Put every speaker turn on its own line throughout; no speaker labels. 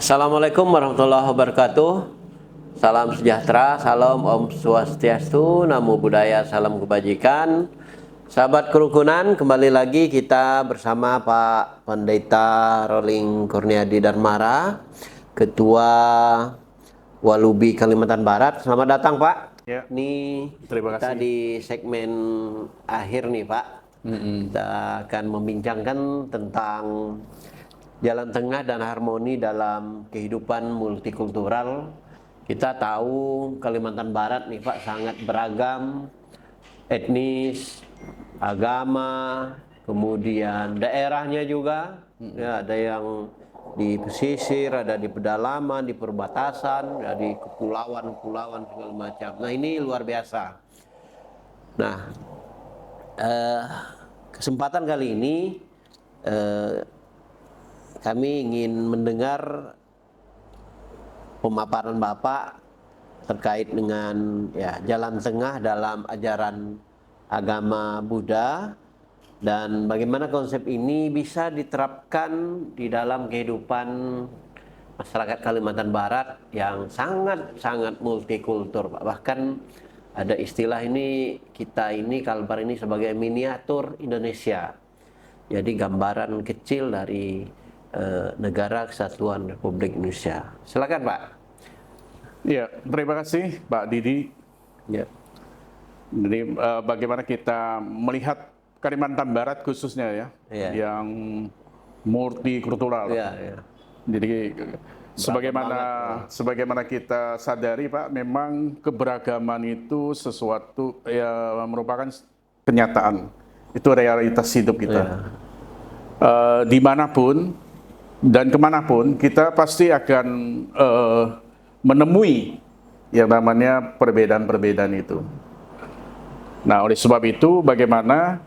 Assalamualaikum warahmatullahi wabarakatuh. Salam sejahtera, salam Om Swastiastu, Namo Buddhaya, salam kebajikan. Sahabat kerukunan, kembali lagi kita bersama Pak Pendeta Rolling Kurniadi Darmara, Ketua Walubi Kalimantan Barat. Selamat datang Pak.
Ya,
Ini
terima
kita
kasih.
di segmen akhir nih Pak. Kita akan membincangkan tentang jalan tengah dan harmoni dalam kehidupan multikultural. Kita tahu Kalimantan Barat nih Pak sangat beragam, etnis, agama, kemudian daerahnya juga. Ya, ada yang di pesisir, ada di pedalaman, di perbatasan, ada di kepulauan-kepulauan segala macam. Nah ini luar biasa. Nah, kesempatan kali ini kami ingin mendengar pemaparan Bapak terkait dengan jalan tengah dalam ajaran agama Buddha dan bagaimana konsep ini bisa diterapkan di dalam kehidupan masyarakat Kalimantan Barat yang sangat multikultur, Pak. Bahkan ada istilah ini, kita ini Kalbar ini sebagai miniatur Indonesia. Jadi gambaran kecil dari Negara Kesatuan Republik Indonesia. Silakan Pak.
Ya, terima kasih Pak Didi.
Ya.
Jadi bagaimana kita melihat Kalimantan Barat khususnya ya, yang multikultural.
Ya.
Jadi sebagaimana kita sadari Pak, memang keberagaman itu sesuatu yang merupakan kenyataan. Itu realitas hidup kita. Dimanapun dan kemanapun kita pasti akan menemui yang namanya perbedaan-perbedaan itu. Nah, oleh sebab itu bagaimana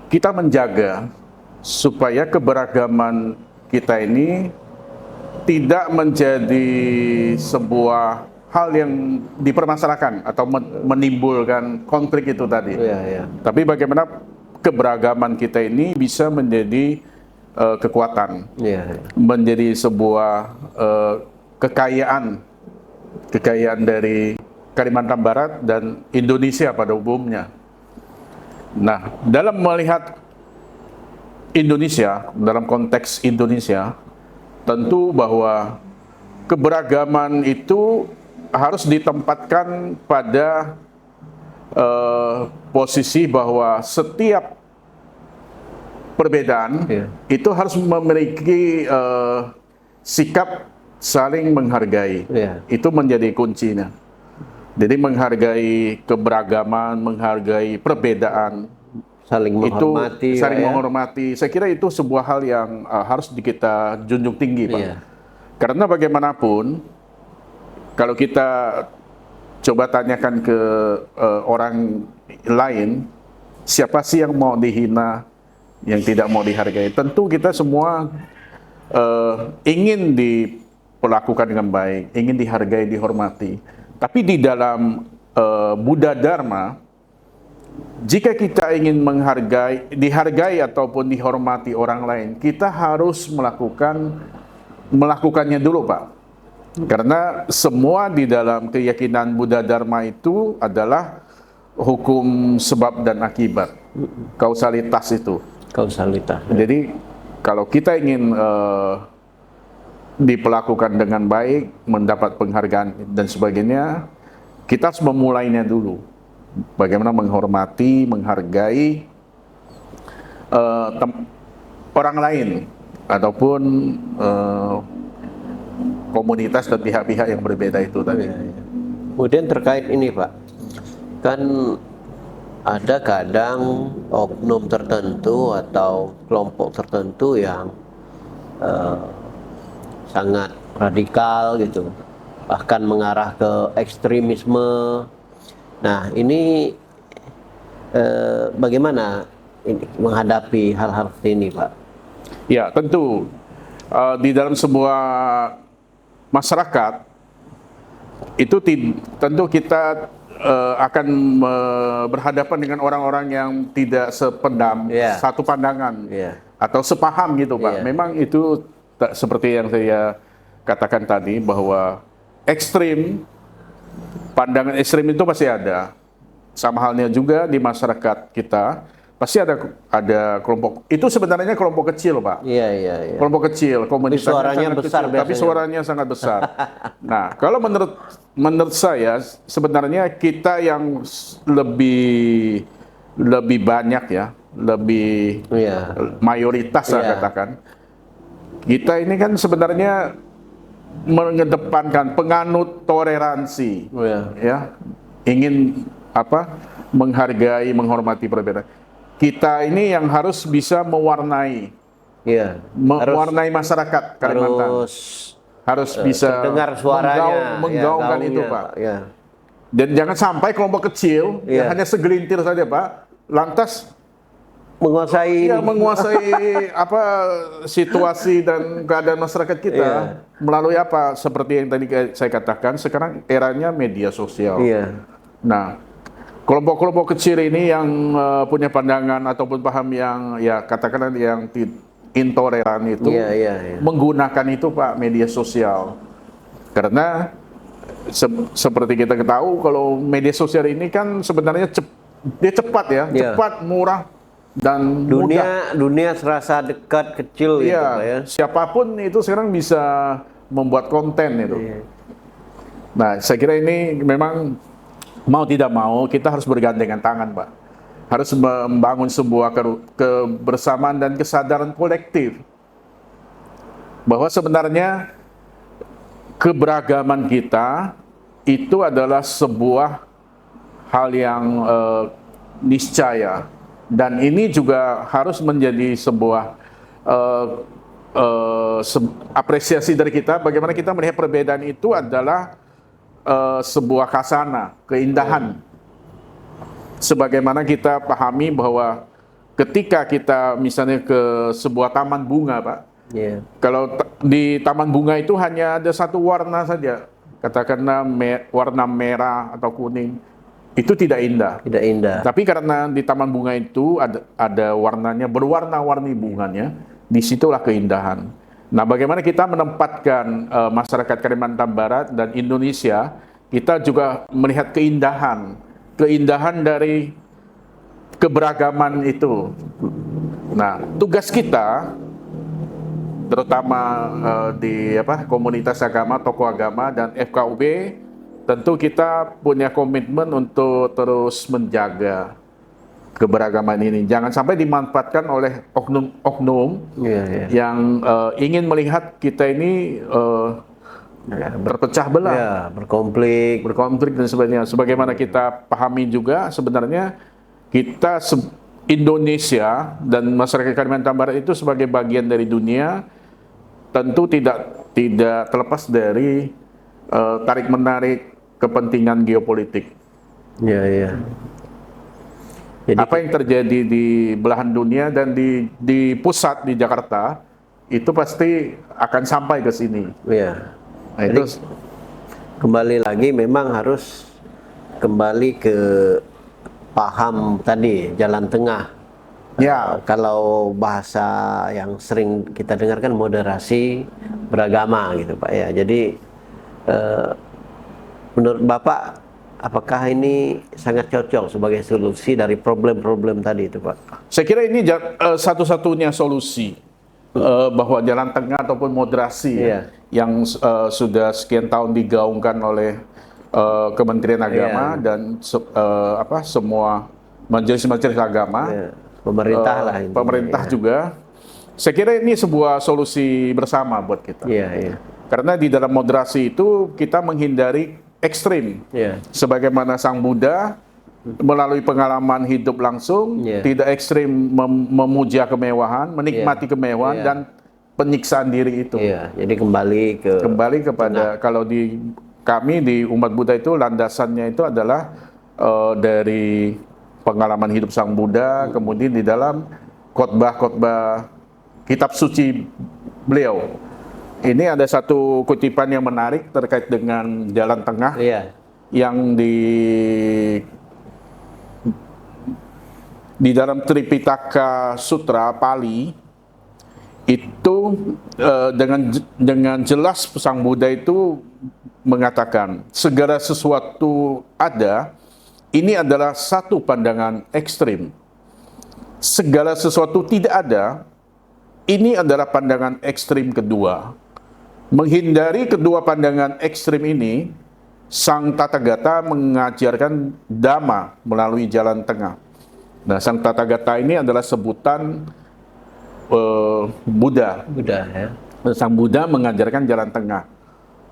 kita menjaga supaya keberagaman kita ini tidak menjadi sebuah hal yang dipermasalahkan atau menimbulkan konflik itu tadi. Tapi bagaimana keberagaman kita ini bisa menjadi kekuatan, menjadi sebuah kekayaan dari Kalimantan Barat dan Indonesia pada umumnya. Nah, dalam melihat Indonesia, dalam konteks Indonesia, tentu bahwa keberagaman itu harus ditempatkan pada posisi bahwa setiap perbedaan itu harus memiliki sikap saling menghargai. Itu menjadi kuncinya. Jadi menghargai keberagaman, menghargai perbedaan,
saling menghormati.
Saling menghormati. Saya kira itu sebuah hal yang harus kita junjung tinggi, Pak. Karena bagaimanapun, kalau kita coba tanyakan ke orang lain, siapa sih yang mau dihina, yang tidak mau dihargai? Tentu kita semua ingin diperlakukan dengan baik, ingin dihargai, dihormati. Tapi di dalam Buddha Dharma, jika kita ingin dihargai ataupun dihormati orang lain, kita harus melakukannya dulu, Pak. Karena semua di dalam keyakinan Buddha Dharma itu adalah hukum sebab dan akibat, kausalitas itu.
Kausalitas.
Jadi kalau kita ingin diperlakukan dengan baik, mendapat penghargaan dan sebagainya, kita harus memulainya dulu. Bagaimana menghormati, menghargai orang lain ataupun komunitas dan pihak-pihak yang berbeda itu tadi.
Kemudian terkait ini Pak, kan ada kadang oknum tertentu atau kelompok tertentu yang sangat radikal gitu, bahkan mengarah ke ekstremisme. Nah ini bagaimana menghadapi hal-hal seperti ini Pak?
Ya tentu di dalam sebuah masyarakat itu tentu kita akan berhadapan dengan orang-orang yang tidak sependam, satu pandangan, atau sepaham gitu Pak. Memang itu seperti yang saya katakan tadi bahwa ekstrim, pandangan ekstrim itu pasti ada. Sama halnya juga di masyarakat kita pasti ada kelompok. Itu sebenarnya kelompok kecil, Pak.
Iya, iya, iya.
Kelompok kecil, komunitasnya
suaranya
sangat
besar
kecil, tapi
biasanya.
suaranya sangat besar. Nah, kalau menurut saya sebenarnya kita yang lebih banyak ya, lebih
Iya.
mayoritas saya
Iya.
katakan. Kita ini kan sebenarnya mengedepankan penganut toleransi,
Iya.
ya, ingin menghargai, menghormati perbedaan. Kita ini yang harus bisa mewarnai
Iya.
mewarnai masyarakat Kalimantan. Harus bisa
Terdengar suaranya,
menggaungkan
ya,
itu,
gaungnya,
Pak.
Ya.
Dan jangan sampai kelompok kecil yang
Iya.
hanya segelintir saja, Pak, lantas
Menguasai
ya menguasai situasi dan keadaan masyarakat kita
Iya.
melalui seperti yang tadi saya katakan, sekarang eranya media sosial.
Iya.
Nah, kelompok-kelompok kecil ini yang punya pandangan ataupun paham yang ya katakanlah yang intoleran itu
Iya, iya, iya.
menggunakan itu, Pak, media sosial. Karena seperti kita ketahui kalau media sosial ini kan sebenarnya dia cepat ya,
Iya.
cepat, murah dan mudah.
Dunia serasa dekat, kecil gitu, Pak, ya.
Iya, siapapun itu sekarang bisa membuat konten itu.
Iya.
Nah, saya kira ini memang mau tidak mau kita harus bergandengan tangan, Pak. Harus membangun sebuah kebersamaan dan kesadaran kolektif bahwa sebenarnya keberagaman kita itu adalah sebuah hal yang niscaya, dan ini juga harus menjadi sebuah apresiasi dari kita bagaimana kita melihat perbedaan itu adalah sebuah khasana, keindahan. Sebagaimana kita pahami bahwa ketika kita misalnya ke sebuah taman bunga, Pak,
Iya.
kalau di taman bunga itu hanya ada satu warna saja, katakanlah warna merah atau kuning, itu tidak indah.
Tidak indah.
Tapi karena di taman bunga itu ada warnanya, berwarna-warni bunganya, disitulah keindahan. Nah, bagaimana kita menempatkan masyarakat Kalimantan Barat dan Indonesia, kita juga melihat keindahan dari keberagaman itu. Nah, tugas kita, terutama di komunitas agama, tokoh agama dan FKUB, tentu kita punya komitmen untuk terus menjaga keberagaman ini. Jangan sampai dimanfaatkan oleh oknum-oknum
Iya, iya.
yang ingin melihat kita ini berpecah belah,
Ya, berkonflik.
berkonflik dan sebagainya. Sebagaimana kita pahami juga sebenarnya kita Indonesia dan masyarakat Kalimantan Barat itu sebagai bagian dari dunia tentu tidak terlepas dari tarik menarik kepentingan geopolitik.
Iya, iya. Jadi
Apa yang terjadi di belahan dunia dan di pusat di Jakarta itu pasti akan sampai ke sini.
iya.
Nah,
Jadi,
itu
kembali lagi memang harus kembali ke paham tadi, jalan tengah.
ya
Kalau bahasa yang sering kita dengarkan moderasi beragama gitu, Pak, ya. Jadi menurut Bapak, apakah ini sangat cocok sebagai solusi dari problem-problem tadi itu, Pak?
saya kira ini satu-satunya solusi bahwa jalan tengah ataupun moderasi
Iya.
yang sudah sekian tahun digaungkan oleh Kementerian Agama
Iya.
dan semua majelis-majelis agama,
Ya, pemerintah lah intinya,
pemerintah
ya.
juga. Saya kira ini sebuah solusi bersama buat kita.
Iya, iya.
Karena di dalam moderasi itu kita menghindari ekstrim.
Iya.
Sebagaimana Sang Buddha melalui pengalaman hidup langsung,
Iya.
tidak ekstrim memuja kemewahan, menikmati
Iya.
kemewahan
Iya.
dan penyiksaan diri itu.
Iya, jadi kembali
Kepada kalau di kami di umat Buddha itu landasannya itu adalah dari pengalaman hidup Sang Buddha, kemudian di dalam khotbah-khotbah kitab suci beliau. Ini ada satu kutipan yang menarik terkait dengan jalan tengah
Iya.
yang di dalam Tripitaka Sutra Pali itu dengan jelas Sang Buddha itu mengatakan segala sesuatu ada, ini adalah satu pandangan ekstrim. Segala sesuatu tidak ada, ini adalah pandangan ekstrim kedua. Menghindari kedua pandangan ekstrim ini, Sang Tathagata mengajarkan Dhamma melalui jalan tengah. Nah, Sang Tathagata ini adalah sebutan Buddha.
Buddha ya.
Sang Buddha mengajarkan jalan tengah.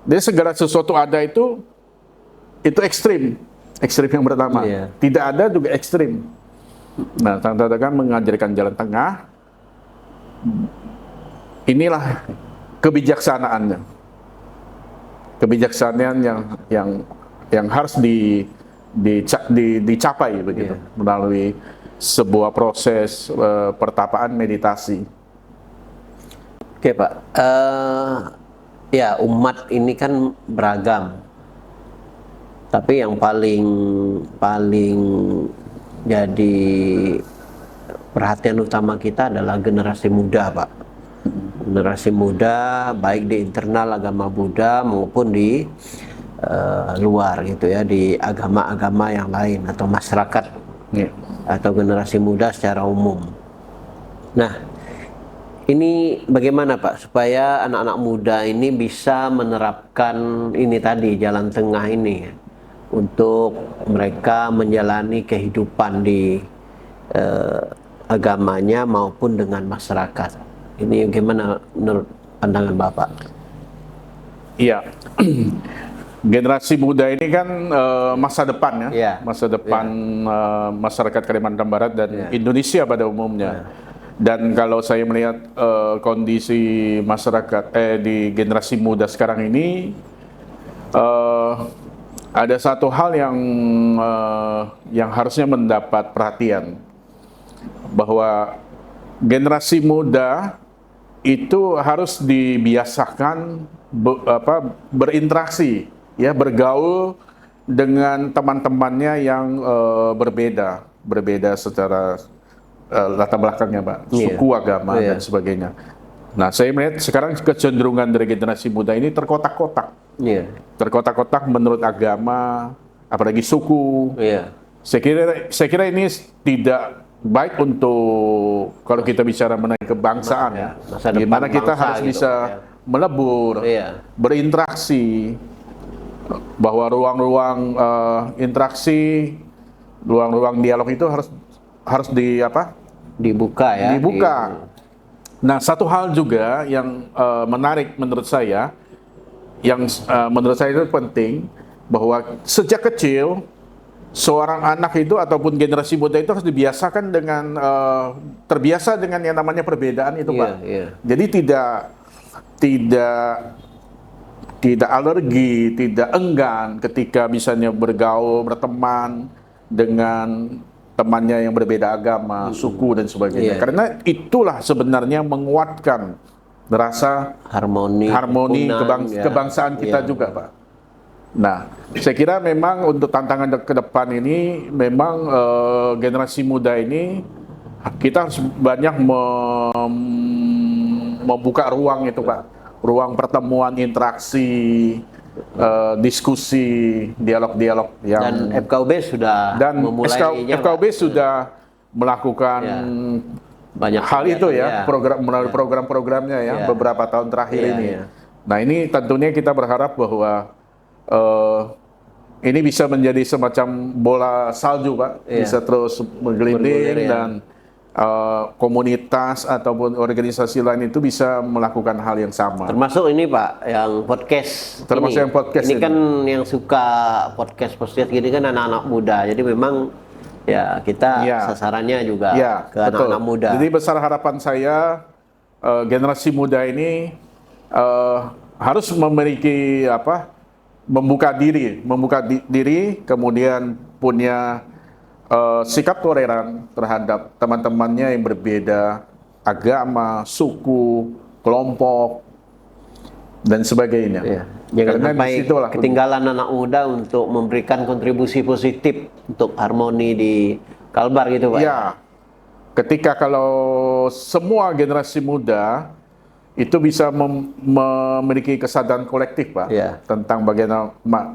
Jadi segala sesuatu ada itu ekstrim. Ekstrim yang pertama.
Iya.
Tidak ada juga ekstrim. Nah, Sang Tathagata mengajarkan jalan tengah. Inilah kebijaksanaannya. Kebijaksanaan yang harus dicapai begitu,
Iya.
melalui sebuah proses pertapaan meditasi.
Oke Pak, ya umat ini kan beragam, tapi yang paling jadi perhatian utama kita adalah generasi muda Pak. Generasi muda baik di internal agama Buddha maupun di luar gitu ya, di agama-agama yang lain atau masyarakat atau generasi muda secara umum. Nah, ini bagaimana Pak supaya anak-anak muda ini bisa menerapkan ini tadi, jalan tengah ini ya, untuk mereka menjalani kehidupan di agamanya maupun dengan masyarakat. Ini gimana menurut pandangan Bapak?
Iya. Generasi muda ini kan masa depan ya,
Iya.
masa depan masyarakat Kalimantan Barat dan Indonesia pada umumnya. Dan kalau saya melihat kondisi masyarakat di generasi muda sekarang ini, ada satu hal yang harusnya mendapat perhatian, bahwa generasi muda itu harus dibiasakan berinteraksi, ya, bergaul dengan teman-temannya yang berbeda secara latar belakangnya, Pak, suku, agama, dan sebagainya. Nah, saya melihat sekarang kecenderungan dari generasi muda ini terkotak-kotak, terkotak-kotak menurut agama, apalagi suku. Saya kira ini tidak baik untuk kalau kita bicara mengenai kebangsaan, ya. Di mana kita harus
gitu,
bisa melebur, berinteraksi, bahwa ruang-ruang interaksi, ruang-ruang dialog itu harus
dibuka ya.
Dibuka. Nah, satu hal juga yang menarik menurut saya, yang menurut saya itu penting, bahwa sejak kecil seorang anak itu ataupun generasi muda itu harus dibiasakan dengan terbiasa dengan yang namanya perbedaan itu, Pak. Jadi tidak alergi, tidak enggan ketika misalnya bergaul, berteman dengan temannya yang berbeda agama, suku, dan sebagainya. Karena itulah sebenarnya menguatkan rasa harmoni kebangsaan kita juga, Pak. Nah, saya kira memang untuk tantangan ke depan ini, memang generasi muda ini kita harus banyak membuka ruang itu, Pak. Ruang pertemuan, interaksi, diskusi, dialog-dialog yang
dan FKUB sudah memulai
FKUB sudah melakukan
banyak
hal itu ya, melalui program-programnya ya, beberapa tahun terakhir ini. Nah, ini tentunya kita berharap bahwa ini bisa menjadi semacam bola salju, Pak, bisa terus menggelinding dan komunitas ataupun organisasi lain itu bisa melakukan hal yang sama.
Termasuk ini, Pak, yang podcast.
Termasuk yang podcast
ini kan yang suka podcast gini kan anak-anak muda. Jadi memang ya kita sasarannya juga ke anak-anak muda.
Jadi besar harapan saya generasi muda ini harus memiliki membuka diri, kemudian punya sikap toleran terhadap teman-temannya yang berbeda agama, suku, kelompok, dan sebagainya.
Jangan sampai ketinggalan anak muda untuk memberikan kontribusi positif untuk harmoni di Kalbar gitu, Pak.
Ya, ketika kalau semua generasi muda itu bisa memiliki kesadaran kolektif, Pak,
Iya.
tentang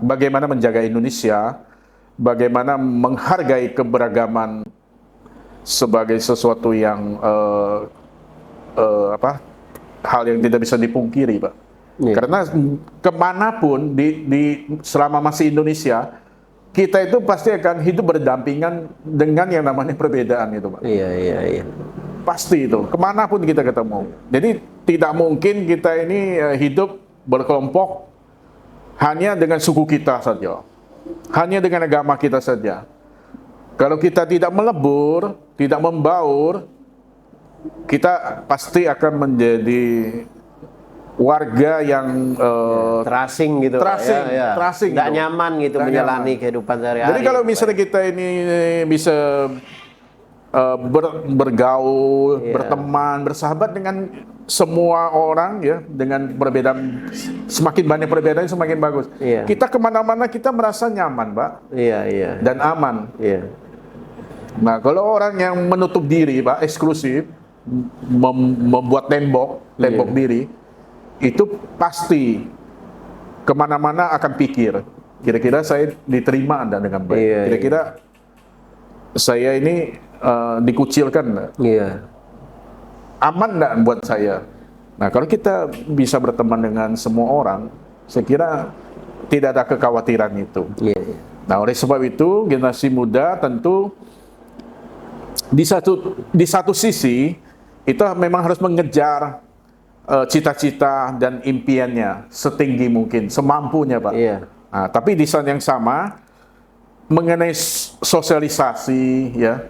bagaimana menjaga Indonesia, bagaimana menghargai keberagaman sebagai sesuatu yang hal yang tidak bisa dipungkiri, Pak.
Iya.
Karena kemanapun selama masih Indonesia, kita itu pasti akan hidup berdampingan dengan yang namanya perbedaan itu, Pak.
Iya, iya, iya.
Pasti itu, kemanapun kita ketemu. Jadi tidak mungkin kita ini hidup berkelompok hanya dengan suku kita saja, hanya dengan agama kita saja. Kalau kita tidak melebur, tidak membaur, kita pasti akan menjadi warga yang
Terasing gitu, Pak,
terasing, terasing
nggak
gitu.
nyaman gitu
Nggak
menjalani
nyaman.
kehidupan sehari-hari.
Jadi kalau misalnya kita ini bisa bergaul,
Iya.
berteman, bersahabat dengan semua orang ya, dengan perbedaan, semakin banyak perbedaan semakin bagus.
Iya.
Kita kemana-mana kita merasa nyaman, Pak,
Iya, iya.
dan aman.
Iya.
Nah, kalau orang yang menutup diri, Pak, eksklusif, membuat tembok
Iya.
diri, itu pasti kemana-mana akan pikir, kira-kira saya diterima Anda dengan baik,
Iya,
kira-kira saya ini dikucilkan nggak?
Iya.
Aman nggak buat saya? Nah, kalau kita bisa berteman dengan semua orang, saya kira tidak ada kekhawatiran itu.
Iya, iya.
Nah, oleh sebab itu generasi muda tentu di satu sisi itu memang harus mengejar cita-cita dan impiannya setinggi mungkin, semampunya, Pak.
Iya.
Nah, tapi di saat yang sama mengenai sosialisasi ya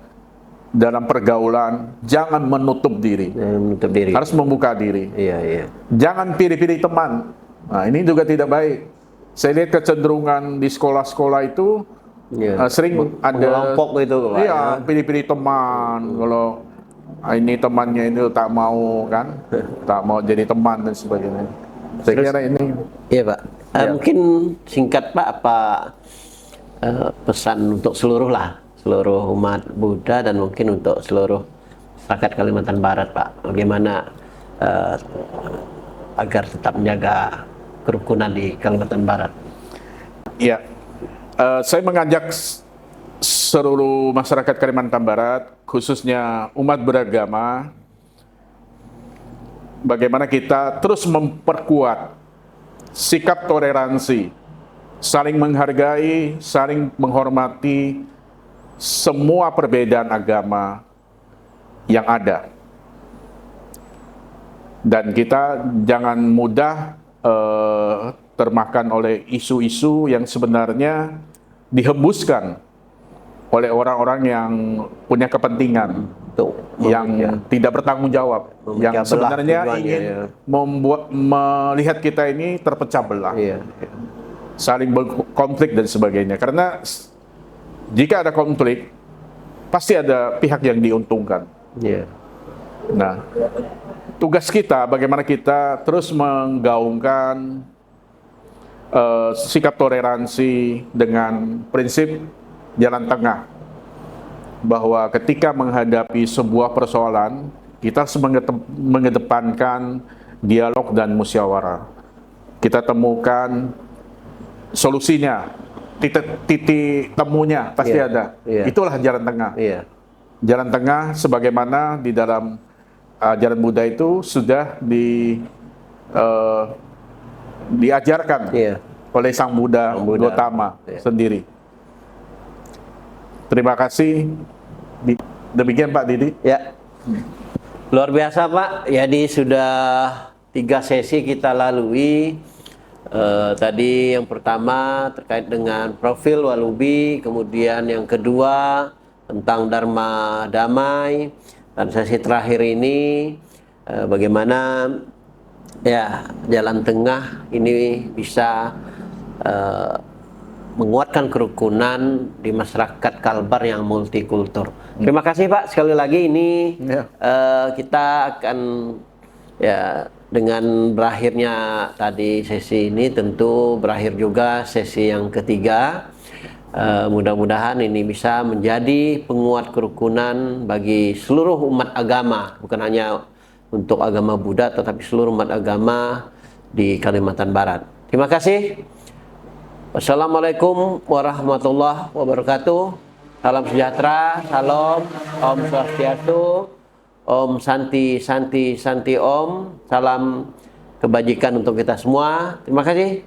dalam pergaulan, jangan menutup diri,
Menutup diri.
harus membuka diri.
Iya, iya.
Jangan pilih-pilih teman. Nah, ini juga tidak baik. Saya lihat kecenderungan di sekolah-sekolah itu
Iya.
sering ada
Mengelompok gitu, Pak.
iya, pilih-pilih teman. Kalau ini temannya itu tak mau kan, tak mau jadi teman dan sebagainya. Saya kira ini
Iya, Pak.
Iya.
Mungkin singkat, Pak, apa pesan untuk seluruh umat Buddha dan mungkin untuk seluruh masyarakat Kalimantan Barat, Pak. Bagaimana agar tetap menjaga kerukunan di Kalimantan Barat?
ya. Saya mengajak seluruh masyarakat Kalimantan Barat, khususnya umat beragama, bagaimana kita terus memperkuat sikap toleransi, saling menghargai, saling menghormati semua perbedaan agama yang ada. Dan kita jangan mudah termakan oleh isu-isu yang sebenarnya dihembuskan oleh orang-orang yang punya kepentingan,
Untuk
yang tidak bertanggung jawab, yang
memecah belah
sebenarnya
tujuannya,
ingin
ya.
melihat kita ini terpecah belah,
Iya.
saling berkonflik dan sebagainya. Karena jika ada konflik, pasti ada pihak yang diuntungkan.
Iya.
Nah, tugas kita bagaimana kita terus menggaungkan sikap toleransi dengan prinsip jalan tengah, bahwa ketika menghadapi sebuah persoalan kita harus mengedepankan dialog dan musyawarah. Kita temukan solusinya, titik temunya pasti
Iya,
ada.
iya.
Itulah jalan tengah.
Iya.
Jalan tengah sebagaimana di dalam ajaran Buddha itu sudah diajarkan
Iya.
oleh Sang Buddha,
Sang Buddha.
Gautama
Iya.
sendiri. Terima kasih. Demikian Pak Didi.
Ya, luar biasa, Pak. Jadi sudah 3 sesi kita lalui. Tadi yang pertama terkait dengan profil Walubi, kemudian yang kedua tentang Dharma Damai, dan sesi terakhir ini bagaimana ya jalan tengah ini bisa menguatkan kerukunan di masyarakat Kalbar yang multikultur. Terima kasih, Pak, sekali lagi. Ini
Ya.
kita akan ya dengan berakhirnya tadi sesi ini tentu berakhir juga sesi yang ketiga. Mudah-mudahan ini bisa menjadi penguat kerukunan bagi seluruh umat agama, bukan hanya untuk agama Buddha, tetapi seluruh umat agama di Kalimantan Barat. Terima kasih. Wassalamualaikum warahmatullahi wabarakatuh. Salam sejahtera, salam, Om Swastiastu, Om Santi Santi Santi Om. Salam kebajikan untuk kita semua. Terima kasih,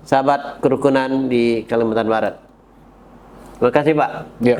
sahabat kerukunan di Kalimantan Barat. Terima kasih, Pak.
Ya.